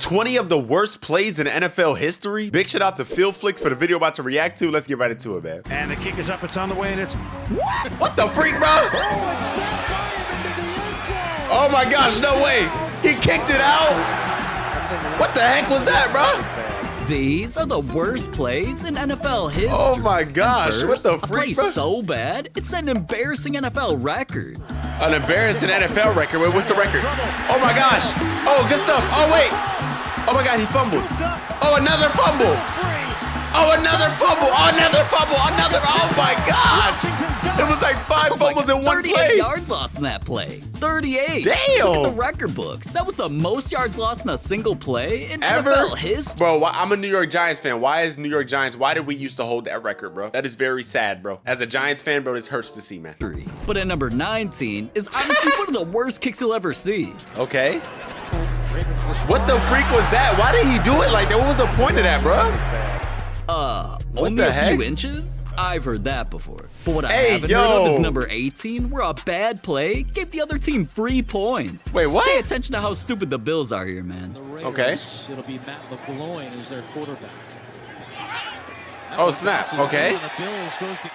20 of the worst plays in NFL history. Big shout out to Phil Flicks for the video about to react to. Let's get right into it, man. And the kick is up. It's on the way, and it's... What the freak, bro? Oh my gosh, no way. He kicked it out. What the heck was that, bro? These are the worst plays in NFL history. Oh my gosh, First, what the a freak, play bro? so bad, it's an embarrassing NFL record. An embarrassing NFL record. Wait, what's the record? Oh my gosh. Oh, good stuff. Oh, wait. Oh my God, he fumbled. Oh, another fumble. Oh, another fumble. Oh, another fumble. Another. Oh my God. It was like 5 fumbles in one 38 play. yards lost in that play. 38. Damn. Look at the record books. That was the most yards lost in a single play in Ever? NFL history. Bro, I'm a New York Giants fan. Why did we used to hold that record, bro? That is very sad, bro. As a Giants fan, bro, this hurts to see, man. But at number 19 is honestly one of the worst kicks you'll ever see. Okay. What the freak was that? Why did he do it like that? What was the point of that, bro? Only the a heck? few inches? I've heard that before. But what I Hey, haven't heard of yo. is number 18, where a bad play gave the other team 3 points. Wait, what? Just pay attention to how stupid the Bills are here, man. Okay. It'll be Matt McGloin as their quarterback. Oh, snap. Okay.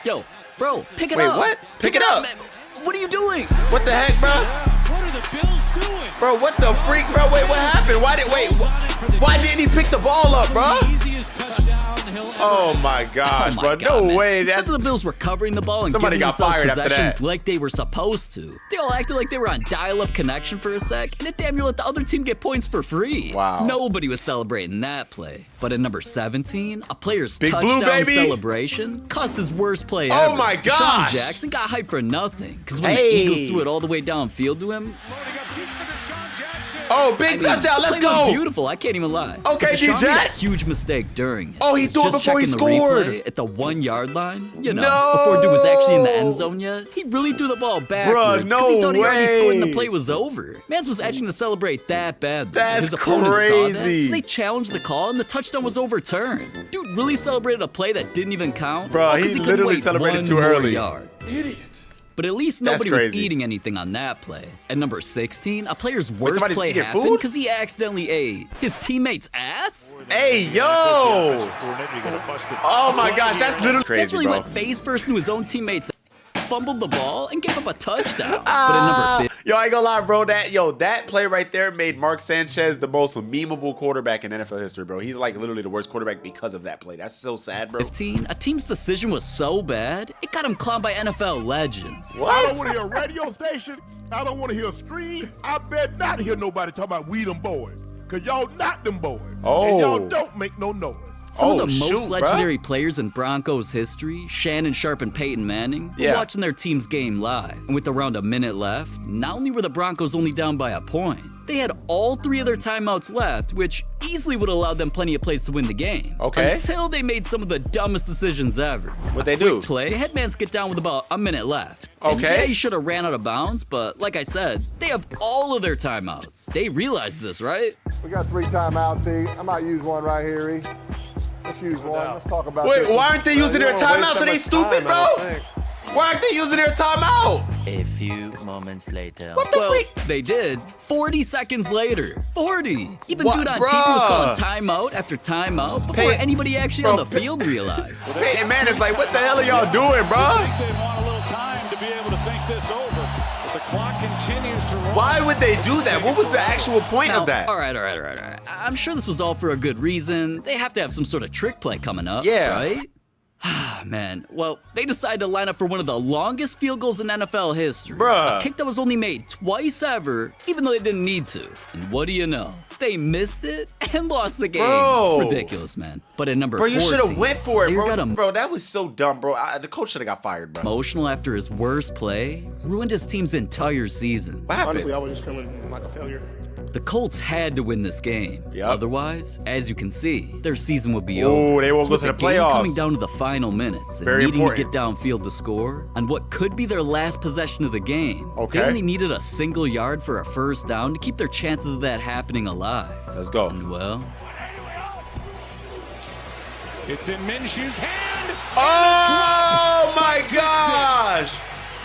Yo, bro, pick it Wait, up. what? Pick it up. man. What are you doing? What the heck, bro? What are the Bills doing? Bro, what the freak, bro? Wait, what happened? Why didn't he pick the ball up, bro? Easiest touchdown he'll ever Oh my gosh, Oh my bro. God, No man. way. Instead That's of the Bills recovering the ball and Somebody giving got themselves fired after possession that. like they were supposed to, they all acted like they were on dial-up connection for a sec, and it damn near let the other team get points for free. Wow. Nobody was celebrating that play. But at number 17, a player's Big Blue, touchdown baby. celebration caused his worst play Oh ever. my Deshaun gosh. Jackson got hyped for nothing, because when Hey. the Eagles threw it all the way downfield to him, Oh, big touchdown. Let's play was go. beautiful, I can't even lie. Okay, But Deshaun D-Jack. made a huge mistake during it. Oh, he threw it Just before he checking the scored. replay at the 1 yard line, you know, No. before dude was actually in the end zone yet, he really threw the ball backwards no he thought he already scored and the way. play was over. Mans was edging to celebrate that bad. That's His opponent saw that, crazy. so they challenged the call and the touchdown was overturned. Dude really celebrated a play that didn't even count. Bro, all he 'cause couldn't literally wait celebrated one too more early. Yard. Idiot. But at least That's nobody was crazy. eating anything on that play. At number 16, a player's worst somebody's play eating happened food? because he accidentally ate his teammate's ass. Hey, yo. Oh my gosh, that's literally That's crazy, really bro. went face first into his own teammates, fumbled the ball, and gave up a touchdown. But at number 15, Yo, I ain't gonna lie, bro. That play right there made Mark Sanchez the most memeable quarterback in NFL history, bro. He's like literally the worst quarterback because of that play. That's so sad, bro. a team's decision was so bad, it got him clowned by NFL legends. I don't What? want to hear a radio station. I don't want to hear a scream. I bet not hear nobody talk about we them boys. Because y'all not them boys. Oh. And y'all don't make no noise. Some of Oh, the shoot, most bruh. legendary players in Broncos history, Shannon Sharp and Peyton Manning, were Yeah. watching their team's game live. And with around a minute left, not only were the Broncos only down by a point, they had all 3 of their timeouts left, which easily would have allowed them plenty of plays to win the game. Okay. Until they made some of the dumbest decisions ever. What'd they do? Play, Headmans get down with about a minute left. And Okay. yeah, he should have ran out of bounds, but like I said, they have all of their timeouts. They realize this, right? We got 3 timeouts, E. I might use one right here, E. Let's use one. Let's talk about Wait, this. why aren't they using their timeout? So they stupid, bro? Why aren't they using their timeout? A few moments later. What the Well, freak? they did. 40 seconds later. 40. Even What, dude on TV was bruh? calling timeout after timeout before Pey- anybody actually bro, on the field realized. Peyton Manning's like, what the hell are y'all doing, bro? They want a little time to be able to think this over. The clock continues to run. Why would they do that? What was the actual point Now, of that? all right. I'm sure this was all for a good reason. They have to have some sort of trick play coming up, Yeah. right? Man, well, they decided to line up for one of the longest field goals in NFL history. Bruh. A kick that was only made twice ever, even though they didn't need to. And what do you know? They missed it and lost the game. Bro. Ridiculous, man. But at number Bro, 14, you should have went for it, they got bro. him Bro, that was so dumb, bro. The coach should have got fired, bro. emotional after his worst play, ruined his team's entire season. What happened? Honestly, I was just feeling like a failure. The Colts had to win this game. Yep. Otherwise, as you can see, their season would be Ooh, over. they won't So go with to the game playoffs. coming down to the final minutes and Very needing important. to get downfield to score on what could be their last possession of the game. Okay. They only needed a single yard for a first down to keep their chances of that happening alive. Let's go. And well, It's in Minshew's hand. Oh my gosh!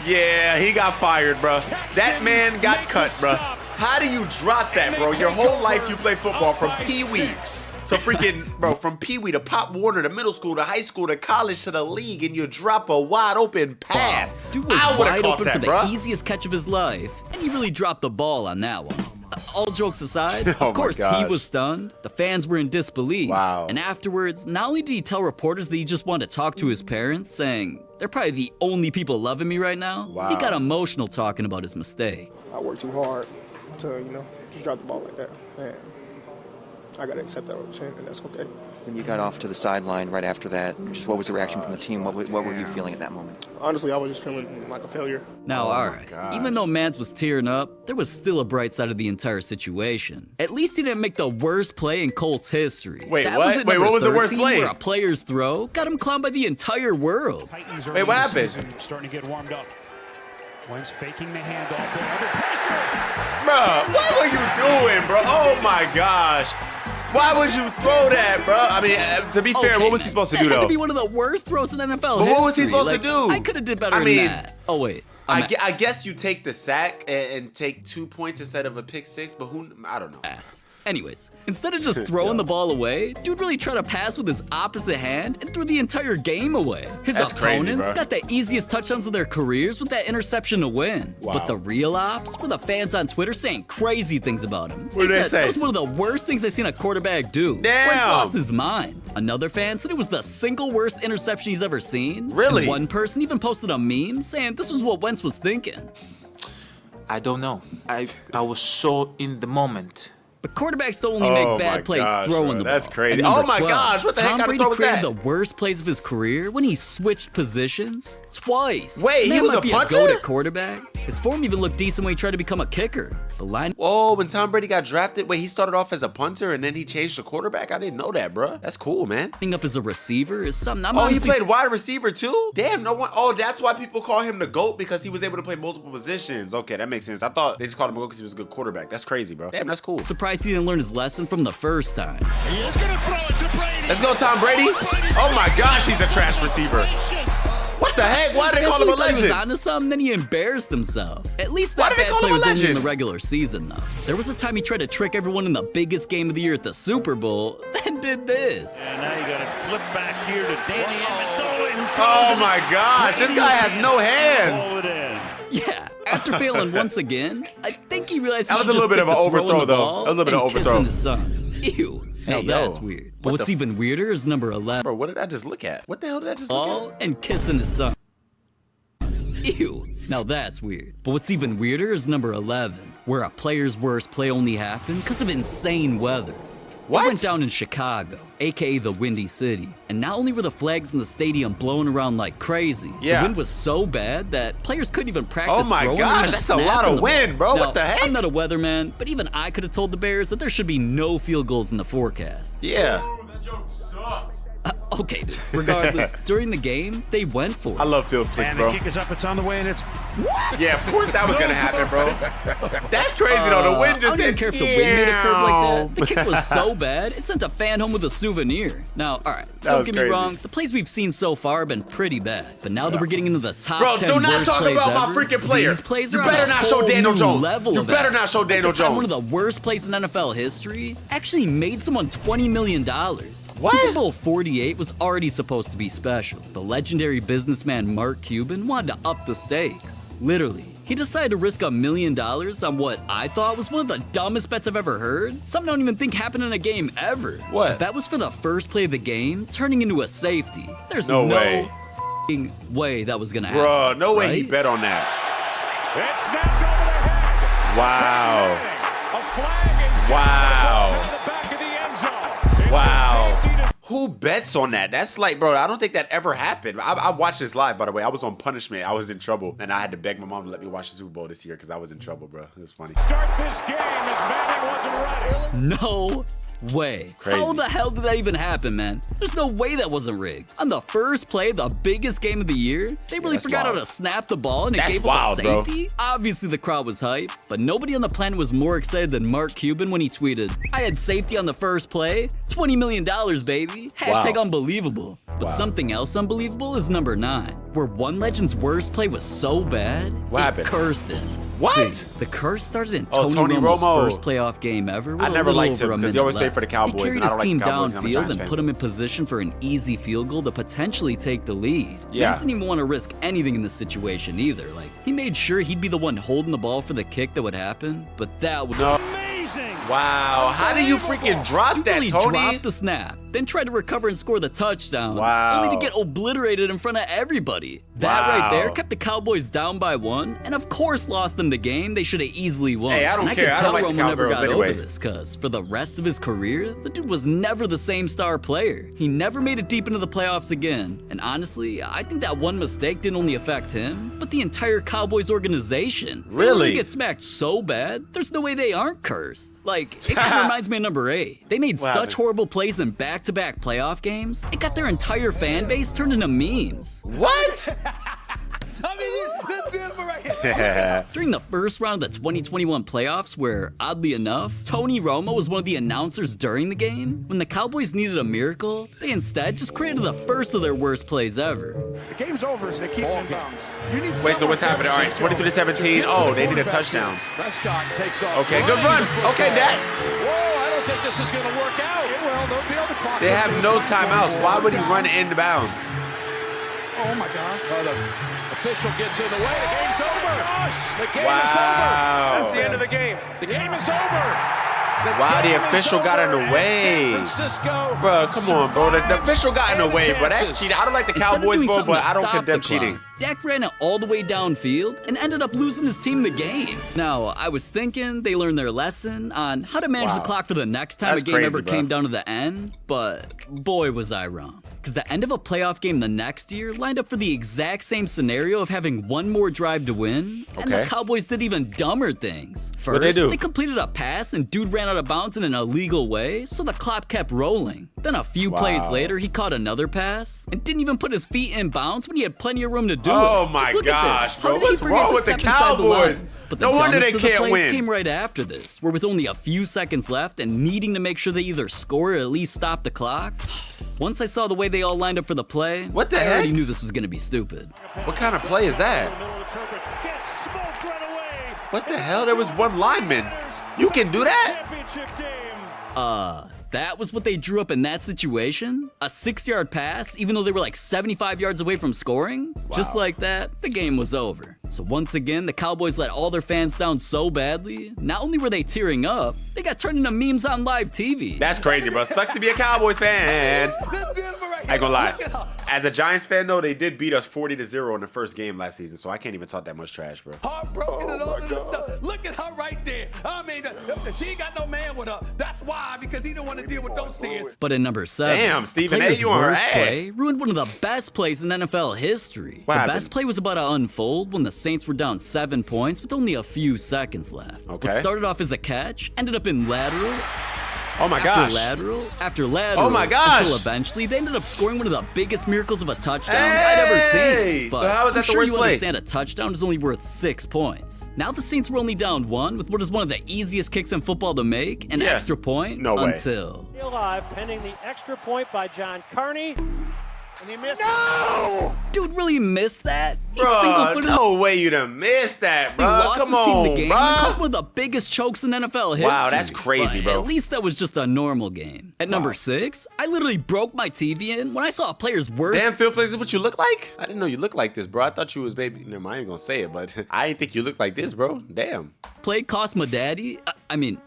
Yeah, he got fired, bro. That man got cut, bro. How do you drop that, bro? Your whole life you play football from Pee-wee. So freaking, bro, from Pee-wee to Pop Warner to middle school to high school to college to the league, and you drop a wide open pass. Dude was I would have wide caught open that, for the bro. easiest catch of his life, and he really dropped the ball on that one. All jokes aside, Oh of course he gosh. was stunned. The fans were in disbelief. Wow. And afterwards, not only did he tell reporters that he just wanted to talk to his parents, saying, "They're probably the only people loving me right now," Wow. he got emotional talking about his mistake. I worked too hard to, just drop the ball like that. And I got to accept that 100%, and that's okay. When you got off to the sideline right after that, just what was the reaction from the team? What were you feeling at that moment? Honestly, I was just feeling like a failure. Now, alright, even though Mans was tearing up, there was still a bright side of the entire situation. At least he didn't make the worst play in Colts history. Wait, That what? Was at Wait, number what was the worst 13, play? Where a player's throw got him clowned by the entire world. Wait, what happened? Starting to get warmed up. Wentz faking the handoff. They're under pressure. Bro, what were you doing, bro? Oh my gosh. Why would you throw that, bro? I mean, to be fair, Okay, what was he supposed to do, that had though? to be one of the worst throws in NFL But history. what was he supposed to Like, do? I could have did better I mean, than that. Oh, wait. I guess you take the sack and take 2 points instead of a pick six, but I don't know. Ass. Anyways, instead of just throwing the ball away, dude really tried to pass with his opposite hand and threw the entire game away. His That's crazy, opponents bro. got the easiest touchdowns of their careers with that interception to win. Wow. But the real ops were the fans on Twitter saying crazy things about him. What did they said say? that was one of the worst things I've seen a quarterback do. Damn. Wentz lost his mind. Another fan said it was the single worst interception he's ever seen. Really? And one person even posted a meme saying this was what Wentz was thinking. I don't know. I was so in the moment. But quarterbacks don't only Oh make bad my plays gosh, throwing bro, the ball. that's crazy. At number Oh my 12, gosh, what the heck Tom kind of Brady throw was created that? the worst plays of his career when he switched positions twice. Wait, he Man was might a be punter? A goat at quarterback. His form even looked decent when he tried to become a kicker. The line. Whoa, when Tom Brady got drafted, wait, he started off as a punter and then he changed to quarterback? I didn't know that, bro. That's cool, man. Up as a receiver is something I'm Oh, he honestly played wide receiver too? Damn, no one. Oh, that's why people call him the GOAT, because he was able to play multiple positions. Okay, that makes sense. I thought they just called him a GOAT because he was a good quarterback. That's crazy, bro. Damn, that's cool. surprised he didn't learn his lesson from the first time. He is going to throw it to Brady. Let's go, Tom Brady. Oh my gosh, he's a trash receiver. What the heck? Why did they call him a He was legend? onto something, then he embarrassed himself. At least Why that did they bad call play him a was only in legend? the regular season, though. There was a time he tried to trick everyone in the biggest game of the year at the Super Bowl, then did this. And now you got to flip back here to Danny Amendola. Oh my gosh, this guy has no hands. Yeah, after failing once again, I think he realized he That was should a little just bit of stick an to throwing overthrow, the though. ball A little bit of and overthrow. kissing his son. Ew. Now Hey, that's yo. weird. What But what's the- even weirder is number 11. Bro, what did I just look at? What the hell did I just look Ball at? and kissing his son. Ew. Now that's weird. But what's even weirder is number 11, where a player's worst play only happened because of insane weather. What? It went down in Chicago, aka the Windy City. And not only were the flags in the stadium blowing around like crazy, Yeah. the wind was so bad that players couldn't even practice Oh my throwing gosh, or that's a snapping lot of the ball. wind, bro. Now, What the heck? I'm not a weatherman, but even I could have told the Bears that there should be no field goals in the forecast. Yeah. That joke sucked. Okay, dude. Regardless, during the game, they went for it. I love field flicks, And bro. the kick is up. It's on the way, and it's Yeah, of course that was gonna happen, bro. That's crazy though. The wind I just don't even hit. care if the wind made a curve like that. The kick was so bad, it sent a fan home with a souvenir. Now, all right, That don't was get me crazy. wrong, the plays we've seen so far have been pretty bad. But now that we're getting into the top Bro, 10 do not worst talk plays about my ever, freaking player. These plays You are on better a not show whole Daniel new Jones. level You of better it. not show Daniel At the time, Jones. One of the worst plays in NFL history actually made someone $20 million. What? Super Bowl 48 was already supposed to be special. The legendary businessman Mark Cuban wanted to up the stakes. Literally. He decided to risk $1 million on what I thought was one of the dumbest bets I've ever heard. Something I don't even think happened in a game ever. What? The bet was for the first play of the game, turning into a safety. There's No no way. f***ing way that was gonna happen. Bro, no way he right? bet on that. it's snapped over the head. Wow. A flag is down. Wow. The ball's at the back of the end zone. It's Wow. a safety to Who bets on that? That's like, bro, I don't think that ever happened. I watched this live, by the way. I was on punishment. I was in trouble. And I had to beg my mom to let me watch the Super Bowl this year because I was in trouble, bro. It was funny. start this game as Manning wasn't ready. No way. Crazy. How the hell did that even happen, man? There's no way that wasn't rigged. On the first play, the biggest game of the year, they really that's forgot how wild. to snap the ball and it That's gave wild, up a bro. safety. Obviously, the crowd was hype, but nobody on the planet was more excited than Mark Cuban when he tweeted, "I had safety on the first play, $20 million, baby. Hashtag Wow. unbelievable." But Wow. something else unbelievable is number 9, where one legend's worst play was so bad, What it happened? cursed him. What? The curse started in Oh, Tony Tony Romo's Romo. first playoff game ever. With I never liked him because he always played for the Cowboys, He carried and I his don't like team the Cowboys, and I'm a downfield Giants and fan. put him in position for an easy field goal to potentially take the lead. Yeah. He didn't even want to risk anything in this situation either. Like, he made sure he'd be the one holding the ball for the kick that would happen, but that was Amazing. Wow, how do you freaking drop that, really Tony? dropped the snap, then tried to recover and score the touchdown. Wow. Only to get obliterated in front of everybody. That right there kept the Cowboys down by 1, and of course lost them the game they should have easily won. Hey, I don't and care. I I don't can like tell the Romo never Cowgirls got anyway. over this, because for the rest of his career, the dude was never the same star player. He never made it deep into the playoffs again. And honestly, I think that one mistake didn't only affect him, but the entire Cowboys organization. Really? They get smacked so bad, there's no way they aren't cursed. Like, it kind of reminds me of number 8. They made What such happened? horrible plays in back-to-back playoff games, it got their entire fan base turned into memes. What? I mean, this beautiful right here. During the first round of the 2021 playoffs, where, oddly enough, Tony Romo was one of the announcers during the game, when the Cowboys needed a miracle, they instead just created the first of their worst plays ever. The game's over. They keep it in bounds. You need Wait, so what's happening? All right, 23-17. Oh, they need a touchdown. Prescott takes off. Okay, good run. Okay, Dak. Whoa, I don't think this is going to work out. It will. They'll be on the clock. They have no timeouts. Why would he run into bounds? Oh my gosh. The official gets in the way. The game's over. The game Wow. is over. That's the end of the game. The game is over. Wow, the official got in the way. Francisco. Bro, come on, bro. The official got in the way, bro. That's cheating. I don't like the Instead of Cowboys, doing bro, something but to I don't stop condemn the clock, cheating. Dak ran it all the way downfield and ended up losing his team the game. Now, I was thinking they learned their lesson on how to manage the clock for the next time That's a game crazy, ever bro. came down to the end, but boy was I wrong. Because the end of a playoff game the next year lined up for the exact same scenario of having one more drive to win, and the Okay. Cowboys did even dumber things. What'd they do? They completed a pass and dude ran out of bounds in an illegal way, so the clock kept rolling. Then a few plays later, he caught another pass and didn't even put his feet in bounds when he had plenty of room to do it. Oh my Just look at gosh, this. bro. How did he What's forget wrong to with the step inside the Cowboys? lines? But the No wonder they dumbest of the can't plays win. came right after this, where with only a few seconds left and needing to make sure they either score or at least stop the clock. Once I saw the way they all lined up for the play, What the I already heck? knew this was going to be stupid. What kind of play is that? Gets smoked right away. What the hell? There was one lineman. You can do that? Championship game. That was what they drew up in that situation? A 6-yard pass, even though they were like 75 yards away from scoring? Just like that, the game was over. So once again, the Cowboys let all their fans down so badly, not only were they tearing up, they got turned into memes on live TV. That's crazy, bro. Sucks to be a Cowboys fan. This beautiful right here. I ain't gonna lie. Look at her. As a Giants fan, though, they did beat us 40-0 in the first game last season, so I can't even talk that much trash, bro. Heartbroken and all this stuff. Look at her right there. I mean, she ain't got no man with her. That's why, because he didn't want to deal with those tears. But in number 7, Damn, Stephen A, player's you on her worst ass. play ruined one of the best plays in NFL history. What the happened? best play was about to unfold when the Saints were down 7 points with only a few seconds left. Okay. What started off as a catch ended up in lateral. Oh my gosh. After lateral. Oh my gosh. Until eventually they ended up scoring one of the biggest miracles of a touchdown I'd ever Hey! seen. So But how is that I'm the sure worst you play? understand a touchdown is only worth 6 points. Now the Saints were only down 1 with what is one of the easiest kicks in football to make, an Yeah. extra point, No way. until... Alive, pending the extra point by John Carney. And he missed. No! Dude really missed that? He Bro, single-footed no way you done missed that, He bro. lost Come his team the on, game and caused bro. one of the biggest chokes in NFL history. Wow, that's crazy, But bro. At least that was just a normal game. At number 6, I literally broke my TV in when I saw a player's worst Damn, Phil Flakes, is what you look like? I didn't know you looked like this, bro. I thought you was baby. Never mind, I ain't gonna say it, but I didn't think you looked like this, bro. Damn. play cost my daddy,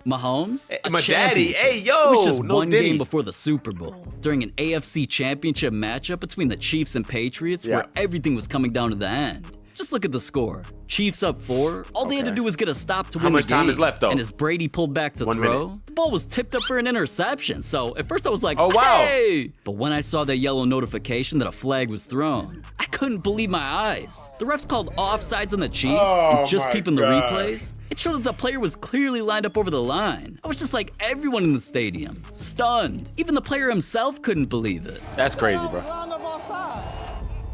Mahomes, a my daddy, championship. hey, yo, It was just no one diddy. game before the Super Bowl, during an AFC championship matchup between the Chiefs and Patriots, Yeah. where everything was coming down to the end. Just look at the score. Chiefs up 4. All they had to Okay. do was get a stop to How win much the game. time is left, though? And as Brady pulled back to 1 throw, minute. the ball was tipped up for an interception. So at first I was like, Oh, wow. hey! But when I saw that yellow notification that a flag was thrown, I couldn't believe my eyes. The refs called offsides on the Chiefs, Oh, and just my peeping the God. replays, it showed that the player was clearly lined up over the line. I was just like everyone in the stadium, stunned. Even the player himself couldn't believe it. That's crazy, bro.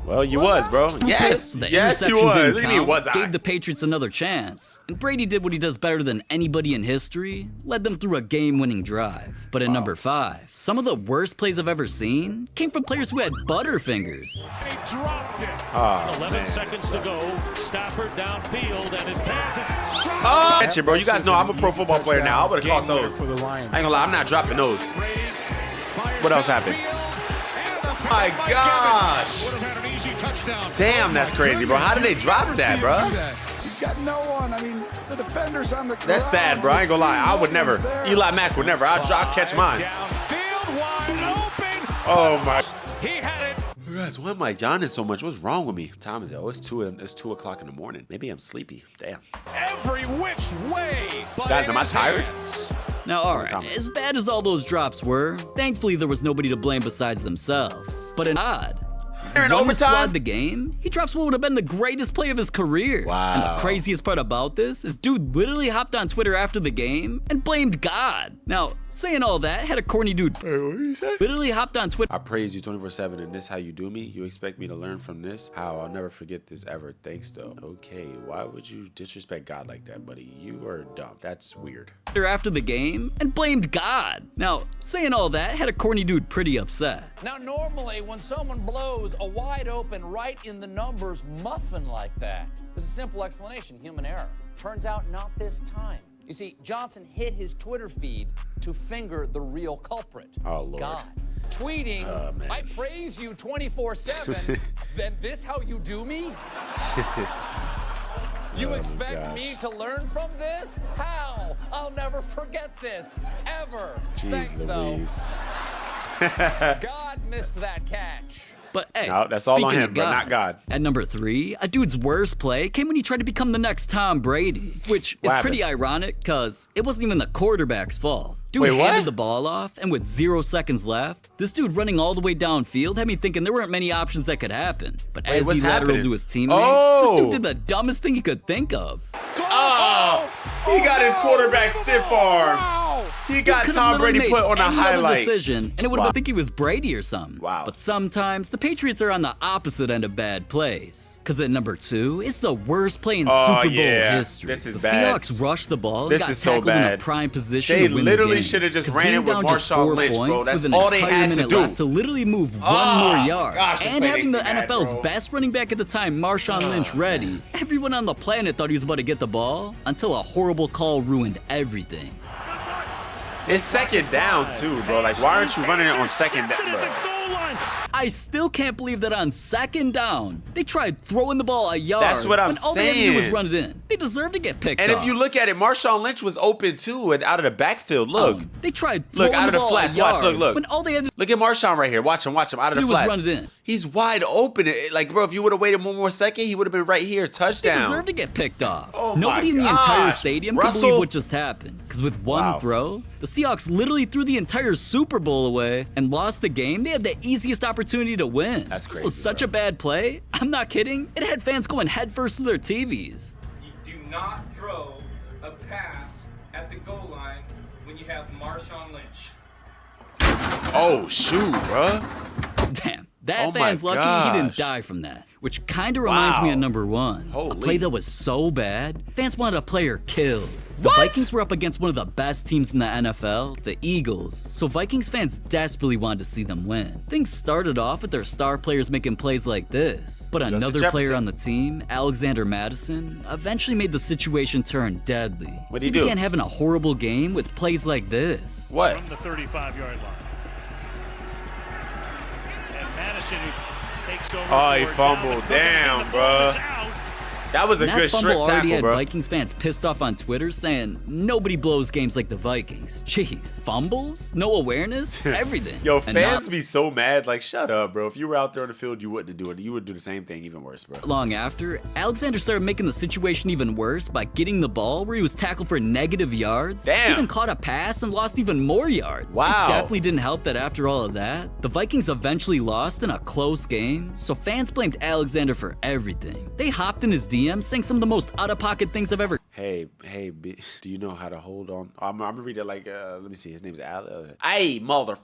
Well, you was, bro. Yes, The yes, you interception was. didn't Look at me, count, was I? gave the Patriots another chance. And Brady did what he does better than anybody in history, led them through a game-winning drive. But at number 5, some of the worst plays I've ever seen came from players who had Butterfingers. He dropped it. 11 seconds to go. Stafford downfield, and his pass is dropped. Oh, catch it, bro. You guys know I'm a pro football player now. I would have caught those. I ain't gonna lie, I'm not dropping those. What else happened? My gosh! Damn, that's crazy, bro. How did they drop that, bro? He's got no one. I mean, the defender's on the ground. That's sad, bro. I ain't gonna lie. I would never. Eli Mack would never. I'd drop, catch mine. Downfield, wide open. Oh my. He had it. Guys, why am I yawning so much? What's wrong with me? What time is it? Oh, it's 2 o'clock in the morning. Maybe I'm sleepy. Damn. Every which way. Guys, am I tired? Now, alright, as bad as all those drops were, thankfully there was nobody to blame besides themselves. But in odd, In one overtime? squad the game, he drops what would have been the greatest play of his career. Wow. And the craziest part about this is dude literally hopped on Twitter after the game and blamed God. Now, saying all that had a corny dude literally hopped on Twitter. I praise you 24/7, and this how you do me? You expect me to learn from this? How? I'll never forget this ever. Thanks, though. Okay, why would you disrespect God like that, buddy? You are dumb. That's weird. After the game and blamed God. Now, saying all that had a corny dude pretty upset. Now, normally when someone blows a wide open right in the numbers muffin like that, there's a simple explanation: human error. Turns out not this time. You see, Johnson hit his Twitter feed to finger the real culprit. Oh, Lord. God. Tweeting, I praise you 24/7, then this how you do me? You expect me to learn from this? How? I'll never forget this, ever. Jeez Thanks, Louise. though. God missed that catch. But hey, No, that's all on speaking him, of but not gods, God. At number 3, a dude's worst play came when he tried to become the next Tom Brady, which is What pretty happened? ironic because it wasn't even the quarterback's fault. Dude Wait, what? handed the ball off, and with 0 seconds left, this dude running all the way downfield had me thinking there weren't many options that could happen. But Wait, as what's he lateraled happening? to his teammate, Oh! this dude did the dumbest thing he could think of. Oh! He got his quarterback stiff arm. He got Could've Tom literally Brady made put on a any other highlight. decision, and it would Wow. have think he was Brady or something. Wow. But sometimes the Patriots are on the opposite end of bad plays. Because at number 2, it's the worst play in Oh, Super Bowl yeah. history. This is the bad. Seahawks rushed the ball This and got is so tackled in a bad. prime position They to win literally the game. should have just 'Cause ran being it with down just Marshawn 4 Lynch, bro. points That's with an all they entire had to minute do. left to literally move one Oh, more yard. gosh, this And play having makes the me mad, NFL's bro. best running back at the time, Marshawn Lynch, ready. Everyone on the planet thought he was about to get the ball until a horrible call ruined everything. It's second down, too, bro. Like, why aren't you running it on second down, bro? I still can't believe that on second down, they tried throwing the ball a yard. That's what I'm when all they had to do was saying. run it in. They deserve to get picked And off. if you look at it, Marshawn Lynch was open, too, and out of the backfield. Look. They tried Look, throwing out of the ball flats. a Watch, yard look. When all they had to Look at Marshawn right here. Watch him, out of the do was flats. run it in. He's wide open. Like, bro, if you would have waited one more second, he would have been right here. They Touchdown. deserve to get picked off. Oh Nobody my in the entire gosh. stadium could Russell? believe what just happened. Because with one Wow. throw, the Seahawks literally threw the entire Super Bowl away and lost the game. They had the easiest opportunity to win. That's This crazy, was such bro. a bad play. I'm not kidding. It had fans going headfirst through their TVs. You do not throw a pass at the goal line when you have Marshawn Lynch. Oh, shoot, bro. Damn. That Oh my fan's lucky he didn't gosh. die from that. Which kind of reminds me Wow. of number 1. A Holy. play that was so bad, fans wanted a player killed. The What? Vikings were up against one of the best teams in the NFL, the Eagles, so Vikings fans desperately wanted to see them win. Things started off with their star players making plays like this, but Justin another player Jefferson. on the team, Alexander Madison, eventually made the situation turn deadly. What'd he He do? began having a horrible game with plays like this. What? From the 35-yard line. And Madison who takes over. Oh, he for it. fumbled. Now the Damn, ball bro. is out. That was a And good that fumble strip already tackle, had bro. Vikings fans pissed off on Twitter saying nobody blows games like the Vikings. Jeez, fumbles, no awareness, everything. Yo, And fans not be so mad. Like, shut up, bro. If you were out there on the field, you wouldn't do it. You would do the same thing, even worse, bro. long after, Alexander started making the situation even worse by getting the ball where he was tackled for negative yards. Damn. He even caught a pass and lost even more yards. Wow. It definitely didn't help that after all of that, the Vikings eventually lost in a close game, so fans blamed Alexander for everything. They hopped in his DMs saying some of the most out-of-pocket things I've ever. Hey, do you know how to hold on? I'm gonna read it like, let me see. His name's Al. Hey, mother.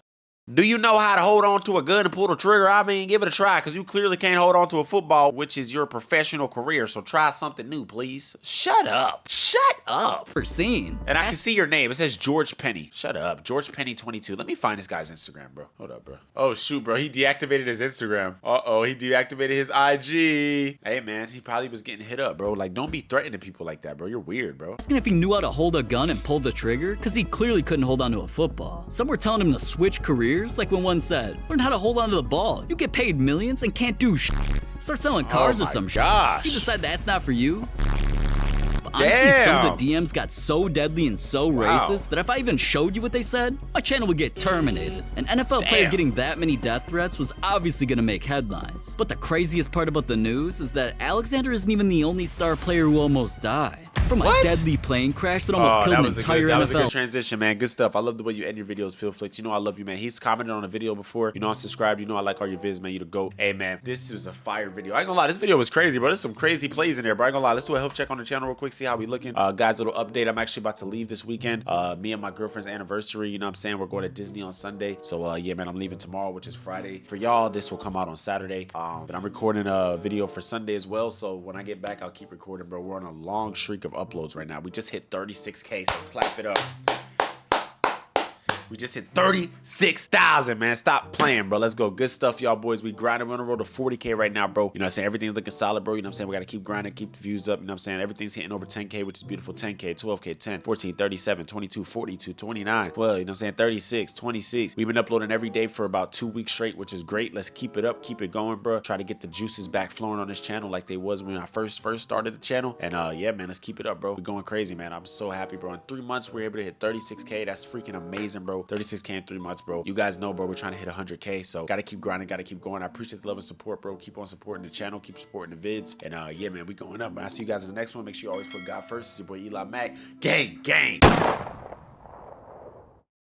Do you know how to hold on to a gun and pull the trigger? I mean, give it a try, because you clearly can't hold on to a football, which is your professional career. So try something new, please. Shut up. Shut up. We're seeing. And I can see your name. It says George Penny. Shut up. George Penny 22. Let me find this guy's Instagram, bro. Hold up, bro. Oh, shoot, bro. He deactivated his Instagram. Uh-oh. He deactivated his IG. Hey, man. He probably was getting hit up, bro. Like, don't be threatening people like that, bro. You're weird, bro. Asking if he knew how to hold a gun and pull the trigger, because he clearly couldn't hold onto a football. Some were telling him to switch careers, like when one said, learn how to hold onto the ball. You get paid millions and can't do shit. Start selling cars or some shit. You decide that's not for you. But honestly, some of the DMs got so deadly and so racist that if I even showed you what they said, my channel would get terminated. An NFL player getting that many death threats was obviously gonna make headlines. But the craziest part about the news is that Alexander isn't even the only star player who almost died from a deadly plane crash that almost killed an entire NFL. That was a good transition, man. Good stuff. I love the way you end your videos, Phil Flicks. You know I love you, man. He's commented on a video before. You know I'm subscribed. You know I like all your vids, man. You the GOAT. Hey, man, this was a fire video. I ain't gonna lie, this video was crazy, bro. There's some crazy plays in there, bro. I ain't gonna lie. Let's do a health check on the channel real quick, see how we looking. Guys, little update. I'm actually about to leave this weekend. Me and my girlfriend's anniversary, you know what I'm saying? We're going to Disney on Sunday. So, yeah, man, I'm leaving tomorrow, which is Friday. For y'all, this will come out on Saturday. But I'm recording a video for Sunday as well. So when I get back, I'll keep recording, bro. We're on a long streak of uploads right now. We just hit 36K, so clap it up. We just hit 36,000, man. Stop playing, bro. Let's go. Good stuff, y'all boys. We grinding. We're on the road to 40K right now, bro. You know what I'm saying? Everything's looking solid, bro. You know what I'm saying? We got to keep grinding, keep the views up. You know what I'm saying? Everything's hitting over 10K, which is beautiful. 10K, 12K, 10, 14, 37, 22, 42, 29. Well, you know what I'm saying? 36, 26. We've been uploading every day for about 2 weeks straight, which is great. Let's keep it up. Keep it going, bro. Try to get the juices back flowing on this channel like they was when I first started the channel. And yeah, man, let's keep it up, bro. We're going crazy, man. I'm so happy, bro. In 3 months, we're able to hit 36K. That's freaking amazing, bro. 36K in 3 months, bro. You guys know, bro, we're trying to hit 100K, so gotta keep grinding, gotta keep going. I appreciate the love and support, bro. Keep on supporting the channel, keep supporting the vids, and yeah, man, we going up, man. I see you guys in the next one. Make sure you always put God first. It's your boy Eli Mack. Gang, gang.